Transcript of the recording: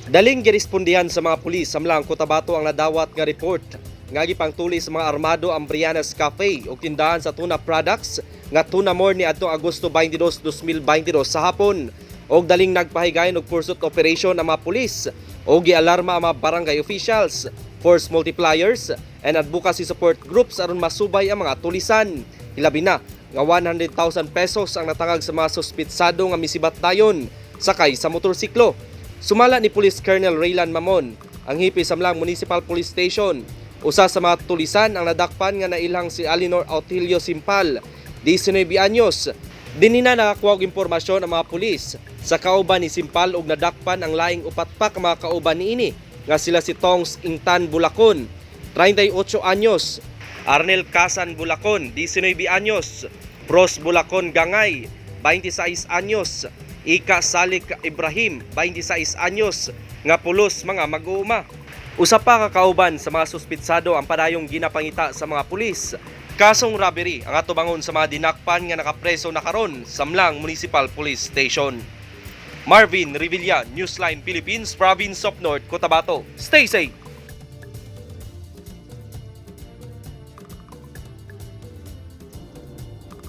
Daling girespondihan sa mga pulis samlang Cotabato ang nadawat nga report nga gipangtuli sa mga armado ang Brianna's Cafe ug tindahan sa tuna products nga tuna more ni adtong Agosto 22, 2022 sa hapon og daling nagpahigayon og pursuit operation ang mga pulis og gialarma ang mga barangay officials, force multipliers and advocacy support groups aron masubay ang mga tulisan. Hilabi na nga 100,000 pesos ang natangag sa mga suspitsado nga misibat dayon sakay sa motorsiklo. Sumala ni Police Colonel Raylan Mamon, ang hipi sa Samlang Municipal Police Station. Usa sa mga tulisan ang nadakpan nga nailang si Alinor Autilio Simpal, 19 anyos. Dinina nakakuha og impormasyon ang mga pulis sa kauban ni Simpal og nadakpan ang laing upat pa ka mga kauban niini nga sila si Tongs Ingtan Bulacon, 38 anyos, Arnel Casan Bulacon, 19 anyos, Pros Bulacon Gangay, 26 anyos, Ika Salik Ibrahim, 26 anyos, nga pulos mga mag-uuma. Usa pa ka kauban sa mga suspitsado ang padayong ginapangita sa mga pulis. Kasong robbery ang atubangon sa mga dinakpan nga nakapreso na karon sa Samlang Municipal Police Station. Marvin Revilla, Newsline Philippines, Province of North Cotabato. Stay safe!